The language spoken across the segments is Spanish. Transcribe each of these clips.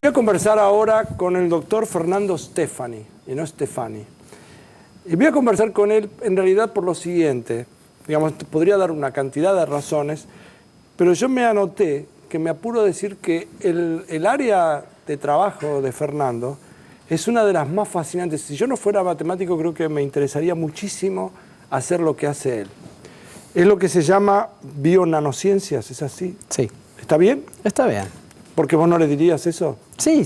Voy a conversar ahora con el doctor Fernando Stefani, y no Stefani. Y voy a conversar con él en realidad por lo siguiente. Digamos, podría dar una cantidad de razones, pero yo me anoté que me apuro a decir que el área de trabajo de Fernando es una de las más fascinantes. Si yo no fuera matemático, creo que me interesaría muchísimo hacer lo que hace él. Es lo que se llama bionanociencias, ¿es así? Sí. ¿Está bien? Está bien. ¿Porque vos no le dirías eso? Sí.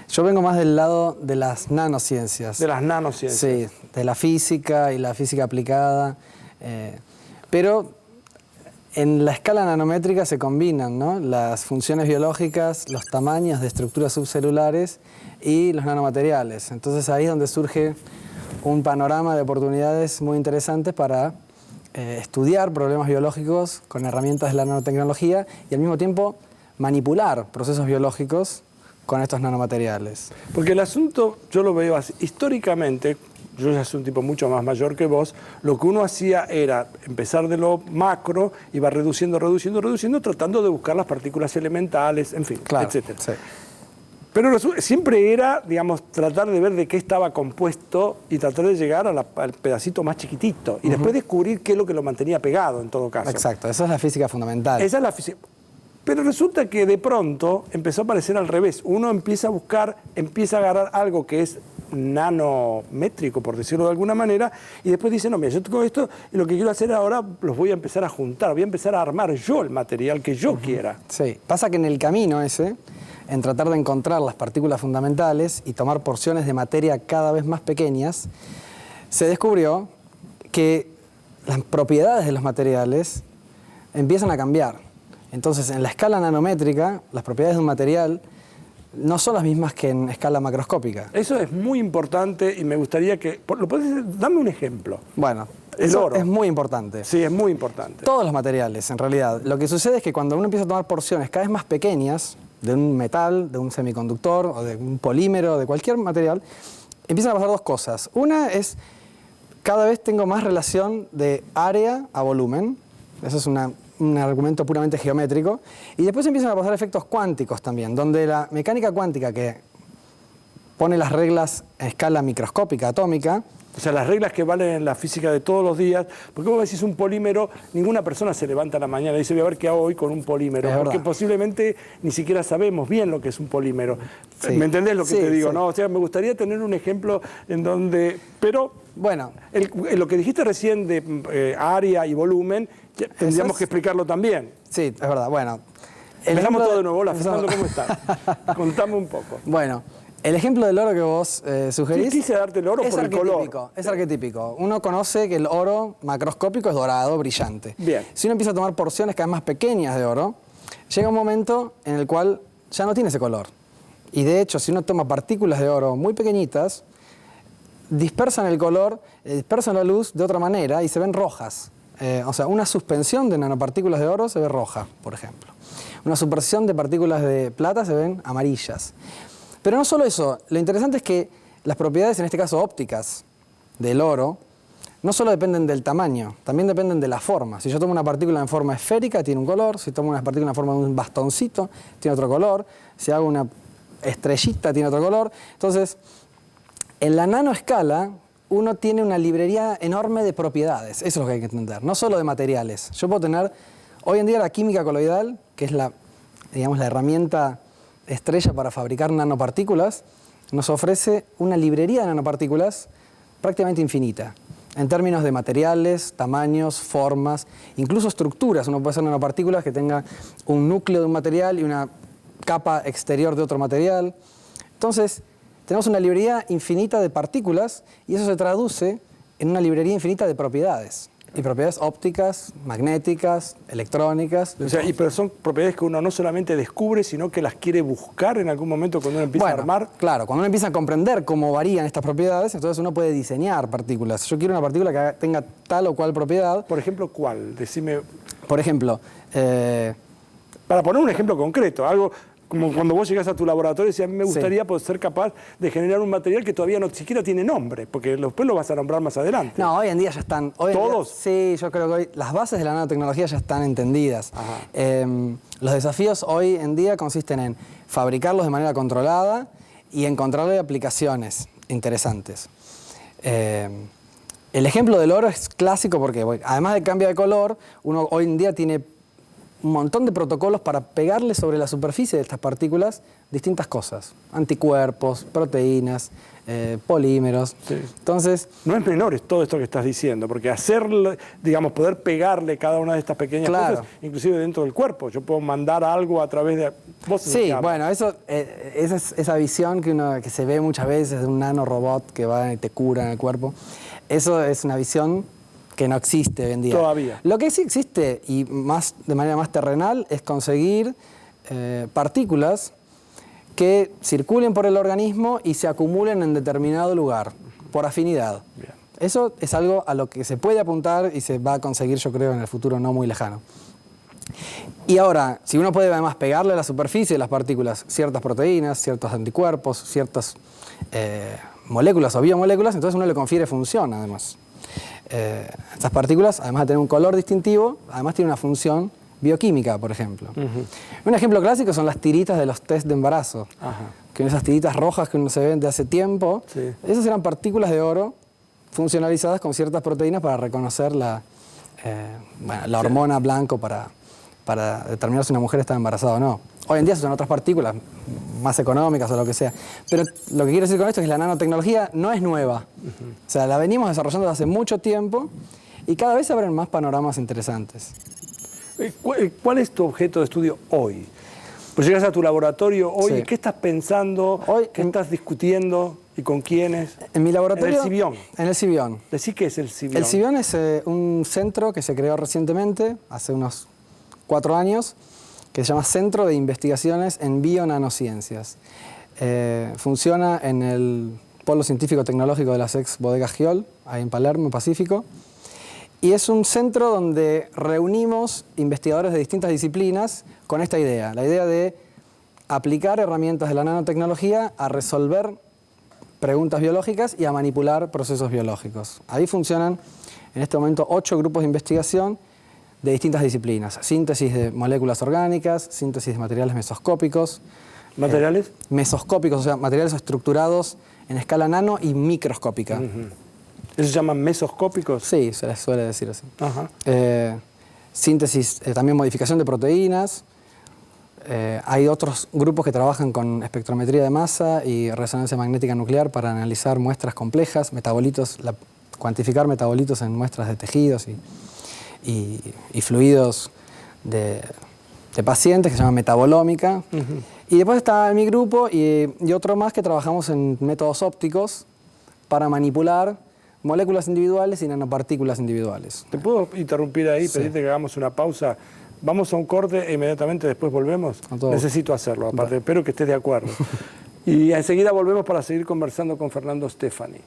Yo vengo más del lado de las nanociencias. De las nanociencias. Sí, de la física y la física aplicada. Pero en la escala nanométrica se combinan, ¿no?, las funciones biológicas, los tamaños de estructuras subcelulares y los nanomateriales. Entonces ahí es donde surge un panorama de oportunidades muy interesantes para estudiar problemas biológicos con herramientas de la nanotecnología y al mismo tiempo manipular procesos biológicos con estos nanomateriales. Porque el asunto, yo lo veo así, históricamente, yo ya soy un tipo mucho más mayor que vos, lo que uno hacía era empezar de lo macro, iba reduciendo, tratando de buscar las partículas elementales, en fin, claro, etc. Sí. Pero siempre era, digamos, tratar de ver de qué estaba compuesto y tratar de llegar al pedacito más chiquitito. Y después descubrir qué es lo que lo mantenía pegado, en todo caso. Exacto, esa es la física fundamental. Esa es la física. Pero resulta que de pronto empezó a parecer al revés. Uno empieza a buscar, empieza a agarrar algo que es nanométrico, por decirlo de alguna manera, y después dice, no, mira, yo tengo esto y lo que quiero hacer ahora los voy a empezar a juntar, voy a empezar a armar yo el material que yo quiera. Sí, pasa que en el camino ese, en tratar de encontrar las partículas fundamentales y tomar porciones de materia cada vez más pequeñas, se descubrió que las propiedades de los materiales empiezan a cambiar. Entonces, en la escala nanométrica, las propiedades de un material no son las mismas que en escala macroscópica. Eso es muy importante y me gustaría que... ¿Lo puedes decir? Dame un ejemplo. Bueno, el eso oro es muy importante. Sí, es muy importante. Todos los materiales, en realidad. Lo que sucede es que cuando uno empieza a tomar porciones cada vez más pequeñas de un metal, de un semiconductor o de un polímero, de cualquier material, empiezan a pasar dos cosas. Una es, cada vez tengo más relación de área a volumen. Eso es un argumento puramente geométrico. Y después empiezan a pasar efectos cuánticos también, donde la mecánica cuántica, que pone las reglas a escala microscópica, atómica. O sea, las reglas que valen en la física de todos los días. Porque vos decís un polímero, ninguna persona se levanta a la mañana y dice, voy a ver qué hago hoy con un polímero. Porque posiblemente ni siquiera sabemos bien lo que es un polímero. Sí. ¿Me entendés lo que te digo? Sí. ¿No? O sea, me gustaría tener un ejemplo en donde... Pero, bueno, lo que dijiste recién de área y volumen, tendríamos que explicarlo también. Sí, es verdad. Bueno, empezamos todo de nuevo. Hola, Fernando, ¿cómo estás? Contame un poco. Bueno, el ejemplo del oro que vos sugerís... Sí, quise darte el oro por el color. Es arquetípico. Uno conoce que el oro macroscópico es dorado, brillante. Bien. Si uno empieza a tomar porciones cada vez más pequeñas de oro, llega un momento en el cual ya no tiene ese color. Y de hecho, si uno toma partículas de oro muy pequeñitas, dispersan el color, dispersan la luz de otra manera y se ven rojas. O sea, una suspensión de nanopartículas de oro se ve roja, por ejemplo. Una suspensión de partículas de plata se ven amarillas. Pero no solo eso, lo interesante es que las propiedades, en este caso ópticas, del oro, no solo dependen del tamaño, también dependen de la forma. Si yo tomo una partícula en forma esférica, tiene un color. Si tomo una partícula en forma de un bastoncito, tiene otro color. Si hago una estrellita, tiene otro color. Entonces, en la nanoescala, uno tiene una librería enorme de propiedades. Eso es lo que hay que entender, no solo de materiales. Yo puedo tener, hoy en día, la química coloidal, que es la herramienta estrella para fabricar nanopartículas, nos ofrece una librería de nanopartículas prácticamente infinita, en términos de materiales, tamaños, formas, incluso estructuras. Uno puede hacer nanopartículas que tengan un núcleo de un material y una capa exterior de otro material. Entonces, tenemos una librería infinita de partículas y eso se traduce en una librería infinita de propiedades. Y propiedades ópticas, magnéticas, electrónicas. O sea, pero son propiedades que uno no solamente descubre, sino que las quiere buscar en algún momento cuando uno empieza a armar. Claro, cuando uno empieza a comprender cómo varían estas propiedades, entonces uno puede diseñar partículas. Yo quiero una partícula que tenga tal o cual propiedad. Por ejemplo, ¿cuál? Decime. Por ejemplo... para poner un ejemplo concreto, algo... como cuando vos llegás a tu laboratorio y decís, a mí me gustaría poder ser capaz de generar un material que todavía no siquiera tiene nombre, porque después lo vas a nombrar más adelante. No, hoy en día ya están... ¿Todos? Sí, yo creo que hoy las bases de la nanotecnología ya están entendidas. Los desafíos hoy en día consisten en fabricarlos de manera controlada y encontrarle aplicaciones interesantes. El ejemplo del oro es clásico porque, bueno, además de cambio de color, uno hoy en día tiene un montón de protocolos para pegarle sobre la superficie de estas partículas distintas cosas. Anticuerpos, proteínas, polímeros. Sí. Entonces, no es menor todo esto que estás diciendo, porque hacerlo, digamos, poder pegarle cada una de estas pequeñas cosas, inclusive dentro del cuerpo. Yo puedo mandar algo a través de... Sí, bueno, esa visión que se ve muchas veces de un nanorobot que va y te cura en el cuerpo, eso es una visión que no existe hoy en día. Todavía. Lo que sí existe, y de manera más terrenal, es conseguir partículas que circulen por el organismo y se acumulen en determinado lugar, por afinidad. Bien. Eso es algo a lo que se puede apuntar y se va a conseguir, yo creo, en el futuro no muy lejano. Y ahora, si uno puede además pegarle a la superficie de las partículas ciertas proteínas, ciertos anticuerpos, ciertas moléculas o biomoléculas, entonces uno le confiere función además. Estas partículas, además de tener un color distintivo, además tienen una función bioquímica, por ejemplo. Un ejemplo clásico son las tiritas de los test de embarazo, que son esas tiritas rojas que uno se ven de hace tiempo. Sí. Esas eran partículas de oro funcionalizadas con ciertas proteínas para reconocer la hormona blanco para determinar si una mujer está embarazada o no. Hoy en día son otras partículas más económicas o lo que sea. Pero lo que quiero decir con esto es que la nanotecnología no es nueva. O sea, la venimos desarrollando desde hace mucho tiempo y cada vez se abren más panoramas interesantes. ¿Cuál es tu objeto de estudio hoy? Pues llegas a tu laboratorio hoy, Sí. ¿qué estás pensando? Hoy, ¿Qué estás discutiendo? ¿Y con quiénes? En mi laboratorio... En el Cibión. En el Cibión. Decí qué es el Cibión. El Cibión es un centro que se creó recientemente, hace unos 4 años, que se llama Centro de Investigaciones en Bionanociencias. Funciona en el Polo Científico Tecnológico de las ex Bodegas Giol, ahí en Palermo, Pacífico. Y es un centro donde reunimos investigadores de distintas disciplinas con esta idea, la idea de aplicar herramientas de la nanotecnología a resolver preguntas biológicas y a manipular procesos biológicos. Ahí funcionan en este momento 8 grupos de investigación de distintas disciplinas. Síntesis de moléculas orgánicas, síntesis de materiales mesoscópicos. ¿Materiales? Mesoscópicos, o sea, materiales estructurados en escala nano y microscópica. ¿Eso se llaman mesoscópicos? Sí, se les suele decir así. Ajá. Síntesis, también modificación de proteínas. Hay otros grupos que trabajan con espectrometría de masa y resonancia magnética nuclear para analizar muestras complejas, metabolitos, cuantificar metabolitos en muestras de tejidos y fluidos de pacientes, que se llama metabolómica. Y después está mi grupo y otro más que trabajamos en métodos ópticos para manipular moléculas individuales y nanopartículas individuales. ¿Te puedo interrumpir ahí, Sí. pedirte que hagamos una pausa? Vamos a un corte e inmediatamente después volvemos. Necesito hacerlo, aparte, espero que estés de acuerdo. Y enseguida volvemos para seguir conversando con Fernando Stefani.